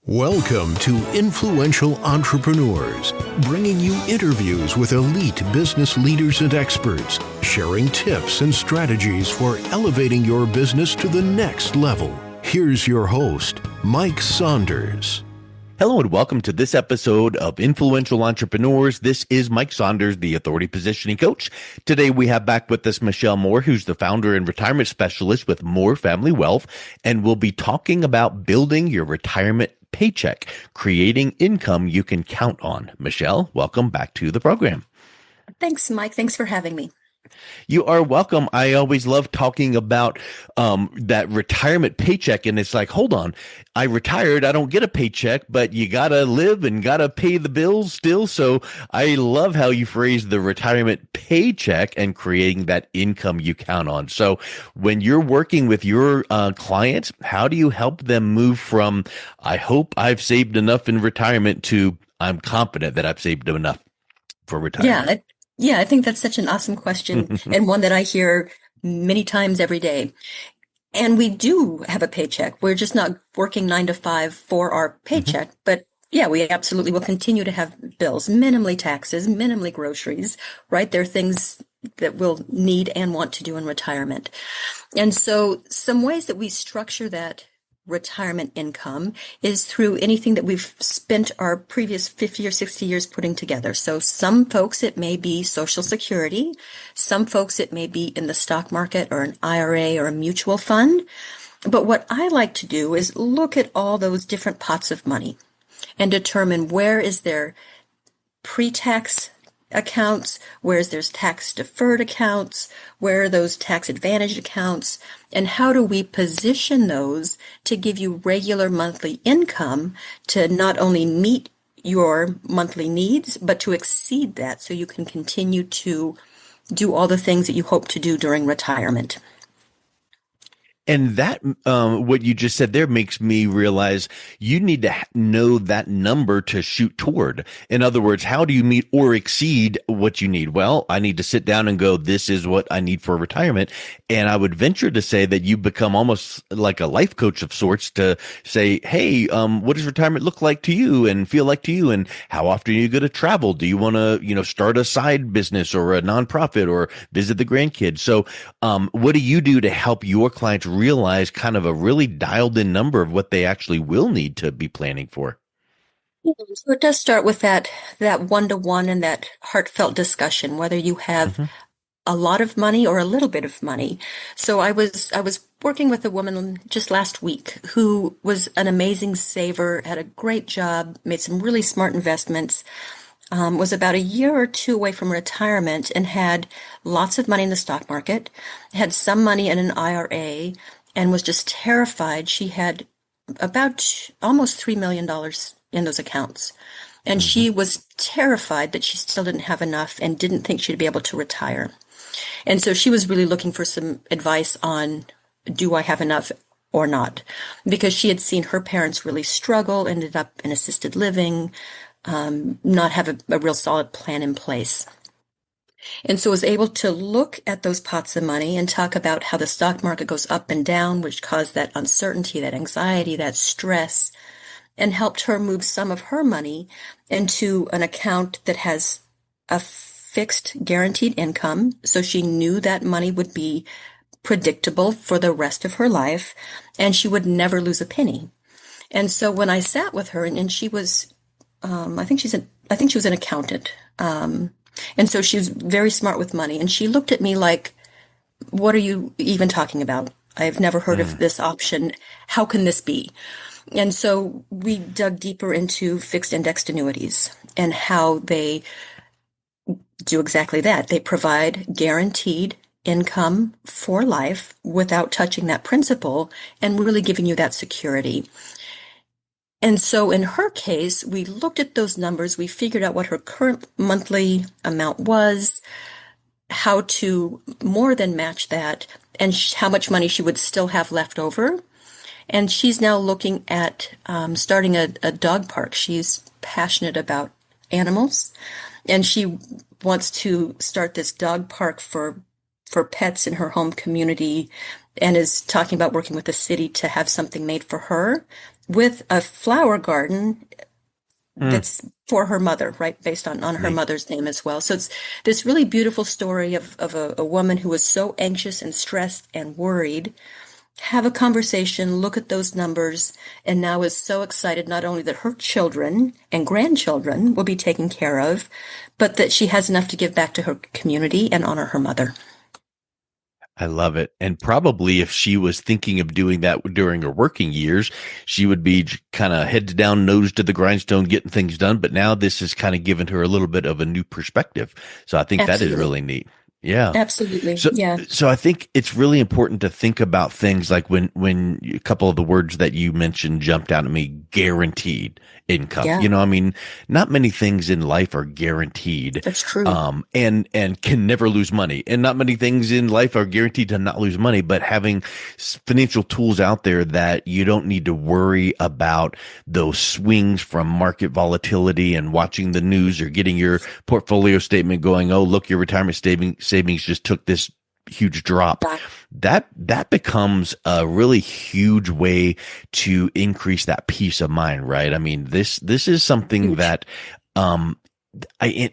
Welcome to Influential Entrepreneurs, bringing you interviews with elite business leaders and experts, sharing tips and strategies for elevating your business to the next level. Here's your host, Mike Saunders. Hello and welcome to this episode of Influential Entrepreneurs. This is Mike Saunders, the Authority Positioning Coach. Today we have back with us Michelle Moore, who's the founder and retirement specialist with Moore Family Wealth, and we'll be talking about building your retirement paycheck, creating income you can count on. Michelle, welcome back to the program. Thanks, Mike. Thanks for having me. You are welcome. I always love talking about that retirement paycheck. And it's like, hold on, I retired. I don't get a paycheck, but you got to live and got to pay the bills still. So I love how you phrase the retirement paycheck and creating that income you count on. So when you're working with your clients, how do you help them move from, I hope I've saved enough in retirement to I'm confident that I've saved enough for retirement? Yeah, I think that's such an awesome question and one that I hear many times every day. And we do have a paycheck. We're just not working 9 to 5 for our paycheck. But yeah, we absolutely will continue to have bills, minimally taxes, minimally groceries, right? There are things that we'll need and want to do in retirement. And so some ways that we structure that retirement income is through anything that we've spent our previous 50 or 60 years putting together. So some folks, it may be Social Security. Some folks, it may be in the stock market or an IRA or a mutual fund. But what I like to do is look at all those different pots of money and determine where is there pre-tax accounts, where's there's tax deferred accounts, where are those tax advantaged accounts, and how do we position those to give you regular monthly income to not only meet your monthly needs, but to exceed that so you can continue to do all the things that you hope to do during retirement. And that, what you just said there makes me realize you need to know that number to shoot toward. In other words, how do you meet or exceed what you need? Well, I need to sit down and go, this is what I need for retirement. And I would venture to say that you become almost like a life coach of sorts to say, hey, what does retirement look like to you and feel like to you? And how often are you going to travel? Do you want to, start a side business or a nonprofit or visit the grandkids? So, what do you do to help your clients realize kind of a really dialed in number of what they actually will need to be planning for? So it does start with that one-to-one and that heartfelt discussion, whether you have a lot of money or a little bit of money. So I was working with a woman just last week who was an amazing saver, had a great job, made some really smart investments, was about a year or two away from retirement and had lots of money in the stock market, had some money in an IRA, and was just terrified. She had about almost $3 million in those accounts. And she was terrified that she still didn't have enough and didn't think she'd be able to retire. And so she was really looking for some advice on, do I have enough or not? Because she had seen her parents really struggle, ended up in assisted living, not have a real solid plan in place. And so was able to look at those pots of money and talk about how the stock market goes up and down, which caused that uncertainty, that anxiety, that stress, and helped her move some of her money into an account that has a fixed guaranteed income. So she knew that money would be predictable for the rest of her life and she would never lose a penny. And so when I sat with her and she was, I think she was an accountant. And so she was very smart with money. And she looked at me like, what are you even talking about? I've never heard of this option. How can this be? And so we dug deeper into fixed indexed annuities and how they do exactly that. They provide guaranteed income for life without touching that principal and really giving you that security. And so in her case, we looked at those numbers. We figured out what her current monthly amount was, how to more than match that, and how much money she would still have left over. And she's now looking at starting a dog park. She's passionate about animals, and she wants to start this dog park for pets in her home community and is talking about working with the city to have something made for her with a flower garden Mm, that's for her mother, right? Based on her neat. mother's name as well. So it's this really beautiful story of a woman who was so anxious and stressed and worried. Have a conversation, look at those numbers, and now is so excited not only that her children and grandchildren will be taken care of, but that she has enough to give back to her community and honor her mother. I love it. And probably if she was thinking of doing that during her working years, she would be kind of heads down, nose to the grindstone, getting things done. But now this has kind of given her a little bit of a new perspective. So I think that is Absolutely. really neat. Yeah. Absolutely. So, Yeah. so I think it's really important to think about things like when a couple of the words that you mentioned jumped out at me, guaranteed income. Yeah. I mean, not many things in life are guaranteed, That's true. and can never lose money. And not many things in life are guaranteed to not lose money, but having financial tools out there that you don't need to worry about those swings from market volatility and watching the news or getting your portfolio statement going, oh, look, your retirement savings just took this huge drop. Yeah. That becomes a really huge way to increase that peace of mind, right? I mean, this is something Huge. that, um, I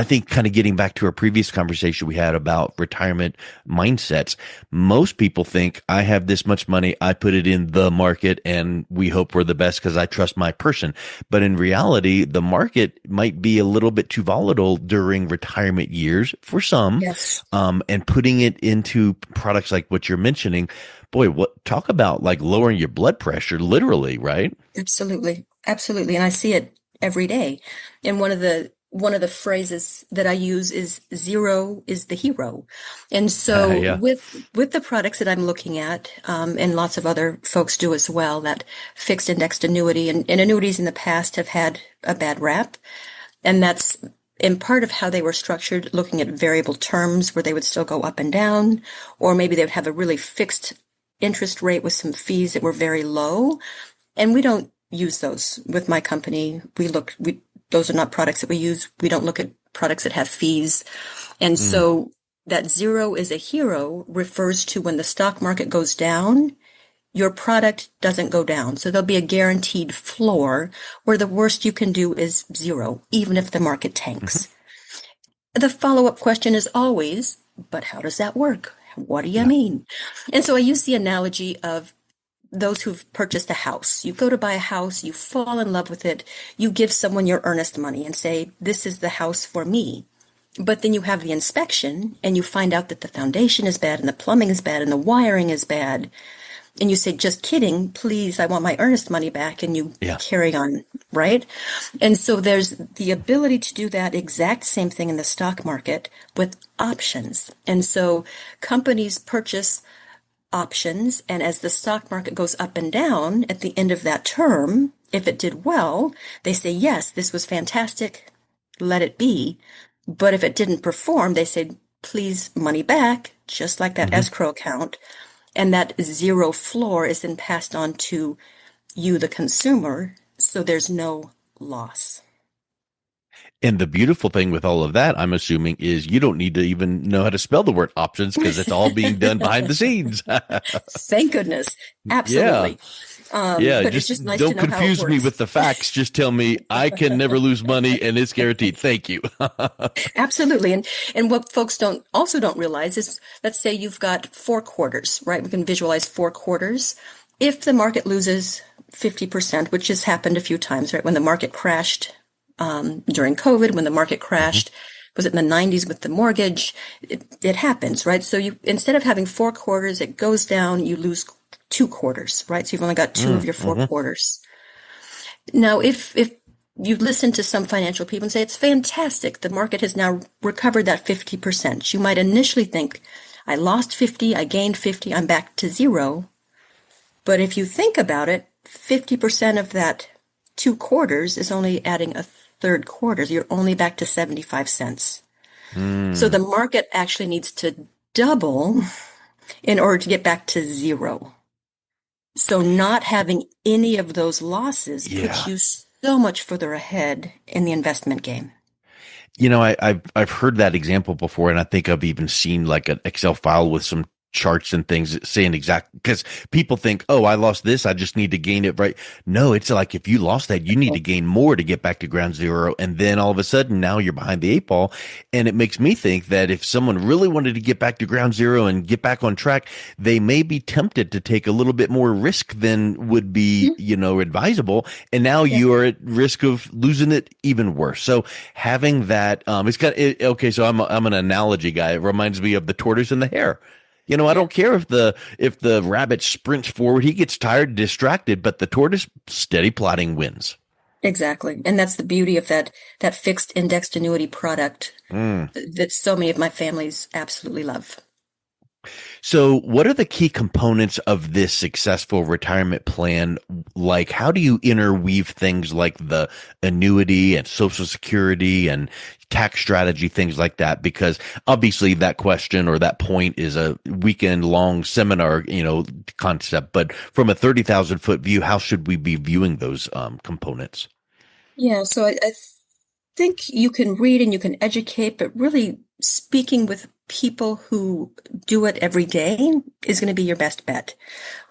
think kind of getting back to our previous conversation we had about retirement mindsets, most people think I have this much money, I put it in the market and we hope for the best because I trust my person. But in reality, the market might be a little bit too volatile during retirement years for some. Yes. And putting it into products like what you're mentioning, boy, what talk about like lowering your blood pressure, literally, right? Absolutely. Absolutely. And I see it every day. And one of the phrases that I use is zero is the hero. And so Yeah. with the products that I'm looking at, and lots of other folks do as well, that fixed indexed annuity and annuities in the past have had a bad rap. And that's in part of how they were structured, looking at variable terms where they would still go up and down, or maybe they would have a really fixed interest rate with some fees that were very low. And we don't use those with my company. Those are not products that we use. We don't look at products that have fees. And Mm, so that zero is a hero refers to when the stock market goes down, your product doesn't go down. So there'll be a guaranteed floor where the worst you can do is zero, even if the market mhm. tanks. The follow-up question is always, but how does that work? What do you Yeah. mean? And so I use the analogy of those who've purchased a house. You go to buy a house, you fall in love with it, you give someone your earnest money and say, this is the house for me. But then you have the inspection and you find out that the foundation is bad and the plumbing is bad and the wiring is bad. And you say, just kidding, please, I want my earnest money back. And you Yeah. carry on, right? And so there's the ability to do that exact same thing in the stock market with options. And so companies purchase options. And as the stock market goes up and down at the end of that term, if it did well, they say, yes, this was fantastic. Let it be. But if it didn't perform, they say, please money back, just like that Mhm. escrow account. And that zero floor is then passed on to you, the consumer. So there's no loss. And the beautiful thing with all of that, I'm assuming, is you don't need to even know how to spell the word options because it's all being done behind the scenes. Thank goodness. Yeah. Absolutely. Yeah. But it's Just just nice to don't know how it confuse me works. with the facts. Just tell me I can never lose money and it's guaranteed. Thank you. Absolutely. And what folks don't realize is, let's say you've got 4 quarters, right? We can visualize 4 quarters. If the market loses 50%, which has happened a few times, right? When the market crashed during COVID, when the market Mhm. crashed, was it in the 90s with the mortgage? It happens, right? So you, instead of having 4 quarters, it goes down, you lose 2 quarters, right? So you've only got two of your four Mhm. quarters. Now, if you listen to some financial people and say it's fantastic, the market has now recovered that 50%. You might initially think, I lost 50, I gained 50, I'm back to zero. But if you think about it, 50% of that 2 quarters is only adding a third quarter. You're only back to 75 cents. So the Mm. market actually needs to double in order to get back to zero. So not having any of those losses puts Yeah. you so much further ahead in the investment game. I've heard that example before, and I think I've even seen like an Excel file with some charts and things saying exactly, because people think, oh, I lost this, I just need to gain it, right? No, it's like if you lost that, you need to gain more to get back to ground zero. And then all of a sudden now you're behind the eight ball. And it makes me think that if someone really wanted to get back to ground zero and get back on track, they may be tempted to take a little bit more risk than would be, advisable. And now Yeah. you are at risk of losing it even worse. So having that, okay. So I'm an analogy guy. It reminds me of the tortoise and the hare. I Yeah. don't care if the rabbit sprints forward, he gets tired, distracted, but the tortoise steady plodding wins. Exactly. And that's the beauty of that fixed indexed annuity product Mm. that so many of my families absolutely love. So, what are the key components of this successful retirement plan? Like, how do you interweave things like the annuity and Social Security and tax strategy, things like that? Because obviously, that question or that point is a weekend long seminar, concept. But from a 30,000-foot view, how should we be viewing those components? Yeah, so I think you can read and you can educate, but really speaking with people who do it every day is going to be your best bet,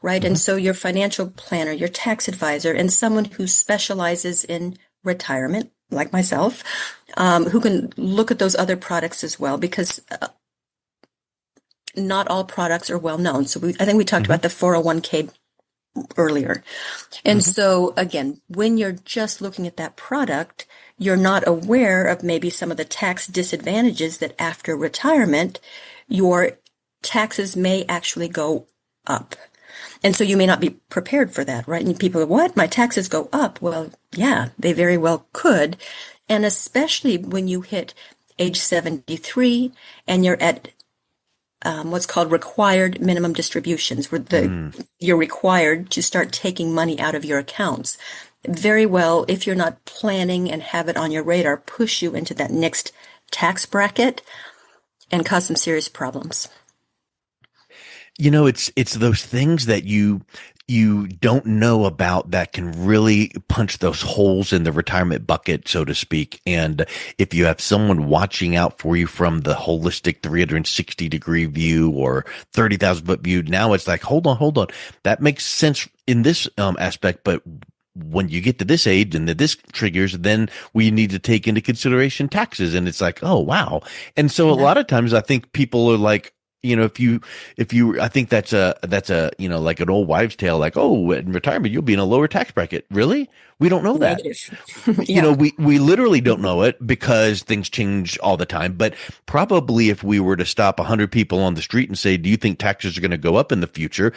right? And Hmm. so your financial planner, your tax advisor, and someone who specializes in retirement, like myself, who can look at those other products as well, because not all products are well known. So I think we talked Hmm. about the 401k earlier. And Hmm. so again, when you're just looking at that product, you're not aware of maybe some of the tax disadvantages that after retirement, your taxes may actually go up. And so you may not be prepared for that, right? And people are, what? My taxes go up. Well, yeah, they very well could. And especially when you hit age 73 and you're at what's called required minimum distributions, where Mm. you're required to start taking money out of your accounts. Very well, if you're not planning and have it on your radar, push you into that next tax bracket and cause some serious problems. It's those things that you don't know about that can really punch those holes in the retirement bucket, so to speak. And if you have someone watching out for you from the holistic 360-degree view or 30,000-foot view, now it's like, hold on. That makes sense in this aspect, but when you get to this age and this triggers, then we need to take into consideration taxes. And it's like, oh, wow. And so a Yeah. lot of times I think people are like, I think that's like an old wives' tale, like, oh, in retirement, you'll be in a lower tax bracket. Really? We don't know that. Negative. Yeah. We literally don't know it because things change all the time. But probably if we were to stop 100 people on the street and say, do you think taxes are going to go up in the future?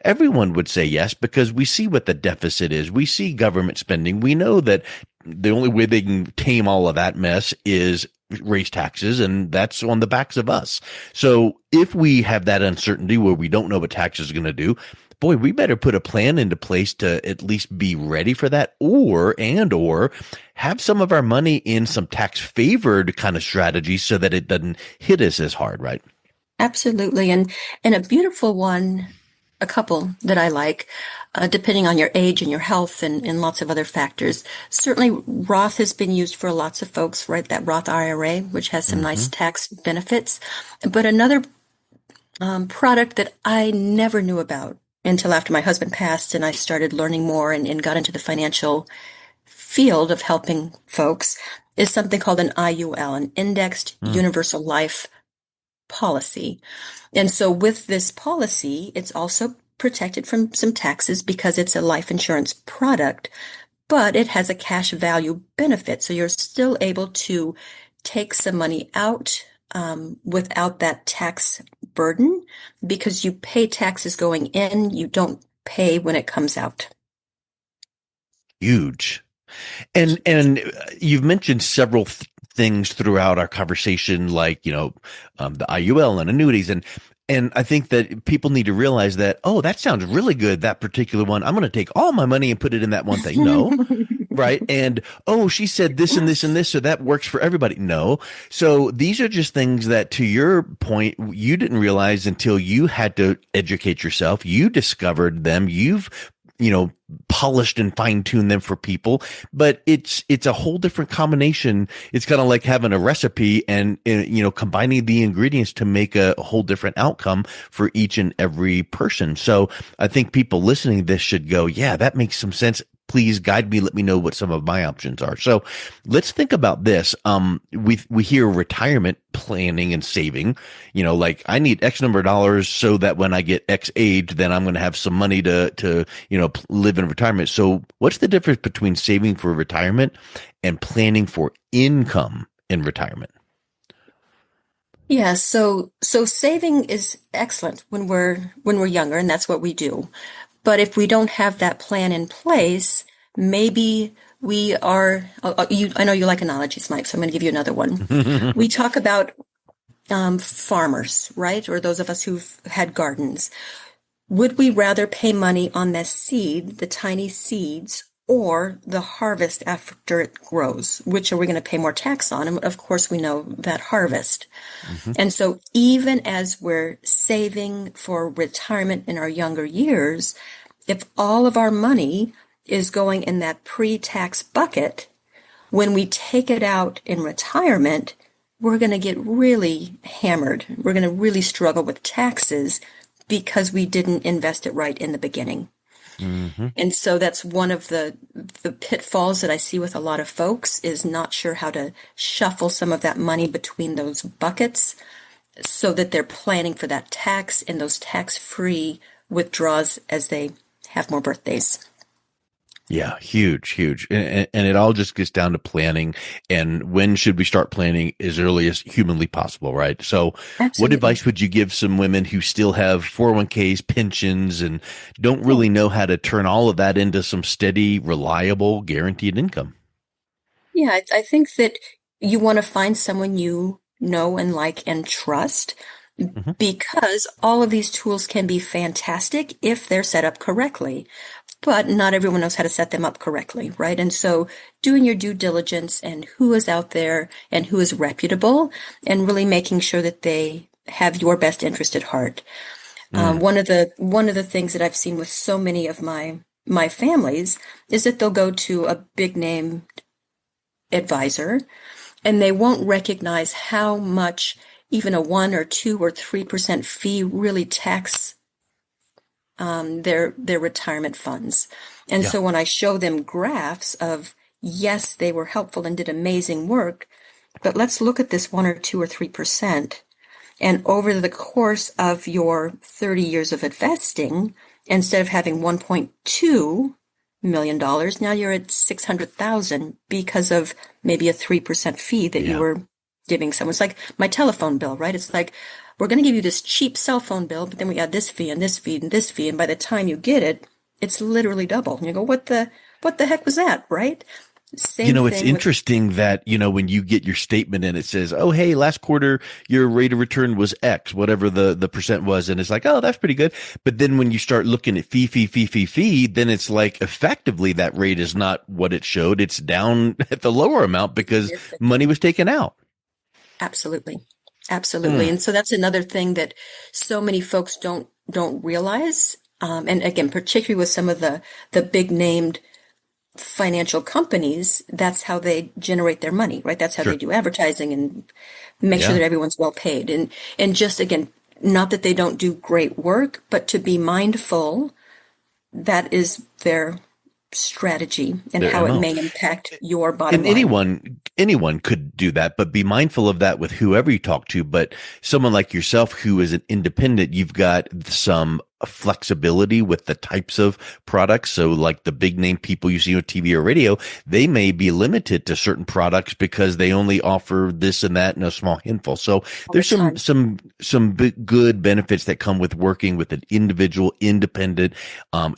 Everyone would say yes, because we see what the deficit is. We see government spending. We know that the only way they can tame all of that mess is raise taxes, and that's on the backs of us. So if we have that uncertainty where we don't know what taxes are going to do, boy, we better put a plan into place to at least be ready for that, or have some of our money in some tax favored kind of strategy so that it doesn't hit us as hard, right? Absolutely. And a beautiful one, a couple that I like, depending on your age and your health and lots of other factors. Certainly, Roth has been used for lots of folks, right? That Roth IRA, which has some nice Hmm. tax benefits. But another product that I never knew about until after my husband passed and I started learning more and got into the financial field of helping folks is something called an IUL, an Indexed Mm. Universal Life Policy. And so with this policy, it's also protected from some taxes because it's a life insurance product, but it has a cash value benefit. So you're still able to take some money out without that tax burden because you pay taxes going in, you don't pay when it comes out. Huge. And you've mentioned several things throughout our conversation, like the IUL and annuities, and I think that people need to realize that, oh, that sounds really good, that particular one. I'm going to take all my money and put it in that one thing. No, right? And oh, she said this and this and this, so that works for everybody. No. So these are just things that, to your point, you didn't realize until you had to educate yourself. You discovered them. polished and fine tuned them for people, but it's a whole different combination. It's kind of like having a recipe and, combining the ingredients to make a whole different outcome for each and every person. So I think people listening to this should go, yeah, that makes some sense. Please guide me. Let me know what some of my options are. So let's think about this. We hear retirement planning and saving, like I need X number of dollars so that when I get X age, then I'm going to have some money to live in retirement. So what's the difference between saving for retirement and planning for income in retirement? Yeah, so saving is excellent when we're younger, and that's what we do. But if we don't have that plan in place, maybe we are. I know you like analogies, Mike, so I'm going to give you another one. We talk about farmers, right? Or those of us who've had gardens. Would we rather pay money on the seed, the tiny seeds, or the harvest after it grows? Which are we going to pay more tax on? And of course, we know that harvest. Hmm. And so even as we're saving for retirement in our younger years, if all of our money is going in that pre-tax bucket, when we take it out in retirement, we're going to get really hammered. We're going to really struggle with taxes because we didn't invest it right in the beginning. Hmm. And so that's one of the pitfalls that I see with a lot of folks is not sure how to shuffle some of that money between those buckets so that they're planning for that tax and those tax-free withdrawals as they have more birthdays. Yeah, huge, huge. And it all just gets down to planning and when should we start planning as early as humanly possible, right? So what Absolutely. advice would you give some women who still have 401ks, pensions, and don't Oh, really know how to turn all of that into some steady, reliable, guaranteed income? yeah, I think that you want to find someone you know and like and trust Hmm. because all of these tools can be fantastic if they're set up correctly. But not everyone knows how to set them up correctly, right? And so doing your due diligence and who is out there and who is reputable and really making sure that they have your best interest at heart. Mm, One of the things that I've seen with so many of my families is that they'll go to a big name advisor and they won't recognize how much even a 1 or 2 or 3% fee really tax their retirement funds. And yeah. so when I show them graphs of, yes, they were helpful and did amazing work, but let's look at this 1 or 2 or 3%. And over the course of your 30 years of investing, instead of having $1.2 million, now you're at 600,000 because of maybe a 3% fee that you Yeah. were giving someone. It's like my telephone bill, right? It's like we're going to give you this cheap cell phone bill, but then we add this fee and this fee and this fee, and by the time you get it, it's literally double. And you go, what the heck was that, right? Same It's thing with interesting that, when you get your statement and it says, oh, hey, last quarter, your rate of return was X, whatever the percent was. And it's like, oh, that's pretty good. But then when you start looking at fee, then it's like effectively that rate is not what it showed. It's down at the lower amount because money was taken out. absolutely. Absolutely. Mm, And so that's another thing that so many folks don't realize. And again, particularly with some of the big named financial companies, that's how they generate their money, right? That's how they sure. do advertising and make sure Yeah. that everyone's well paid. And just again, not that they don't do great work, but to be mindful that is their strategy and Their how it MO. may impact your bottom And line. anyone could do that, but be mindful of that with whoever you talk to. But someone like yourself who is an independent, you've got some flexibility with the types of products. So like the big name people you see on TV or radio, they may be limited to certain products because they only offer this and that in a small handful. So All the there's some time. some some big, good benefits that come with working with an individual independent.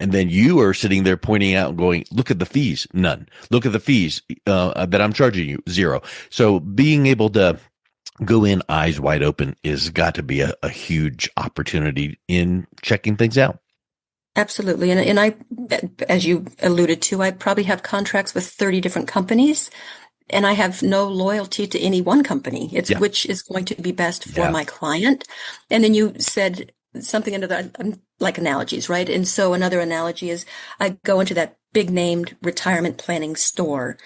And then you are sitting there pointing out and going, look at the fees, none. Look at the fees that I'm charging you, zero. So being able to go in eyes wide open is got to be a huge opportunity in checking things out. Absolutely. And I, as you alluded to, I probably have contracts with 30 different companies, and I have no loyalty to any one company. It's Yeah. which is going to be best for Yeah. my client. And then you said something under that. I'm like analogies, right? And so another analogy is I go into that big named retirement planning store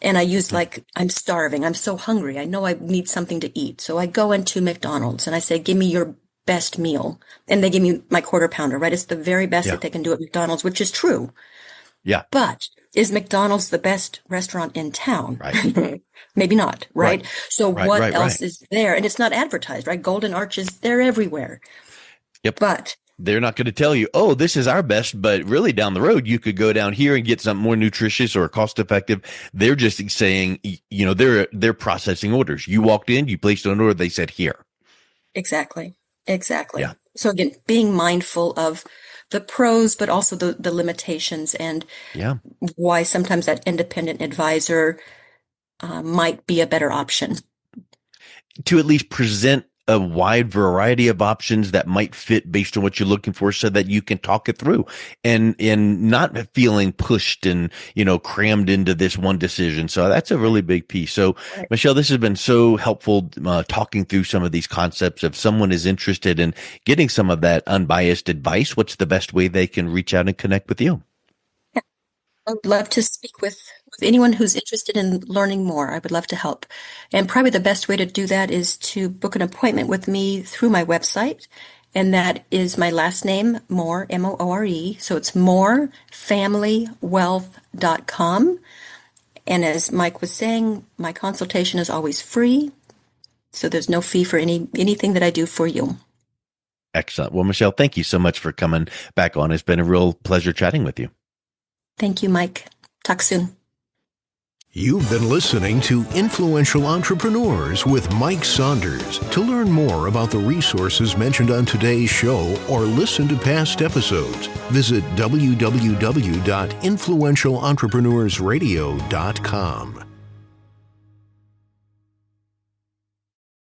and I use like, I'm starving. I'm so hungry. I know I need something to eat. So I go into McDonald's and I say, give me your best meal. And they give me my quarter pounder, right? It's the very best Yeah. that they can do at McDonald's, which is true. Yeah. But is McDonald's the best restaurant in town? Right. Maybe not, right? Right. So Right. what Right. else Right. is there? And it's not advertised, right? Golden Arches, they're everywhere. Yep. But They're not going to tell you, oh, this is our best, but really down the road, you could go down here and get something more nutritious or cost effective. They're just saying, they're processing orders. You walked in, you placed an order, they said here. exactly. Yeah. So again, being mindful of the pros, but also the limitations and Yeah. why sometimes that independent advisor might be a better option. To at least present a wide variety of options that might fit based on what you're looking for so that you can talk it through and not feeling pushed and, crammed into this one decision. So that's a really big piece. So Right. Michelle, this has been so helpful talking through some of these concepts. If someone is interested in getting some of that unbiased advice, what's the best way they can reach out and connect with you? I would love to speak with anyone who's interested in learning more. I would love to help. And probably the best way to do that is to book an appointment with me through my website. And that is my last name, Moore, Moore. So it's morefamilywealth.com. And as Mike was saying, my consultation is always free. So there's no fee for anything that I do for you. Excellent. Well, Michelle, thank you so much for coming back on. It's been a real pleasure chatting with you. Thank you, Mike. Talk soon. You've been listening to Influential Entrepreneurs with Mike Saunders. To learn more about the resources mentioned on today's show or listen to past episodes, visit www.influentialentrepreneursradio.com.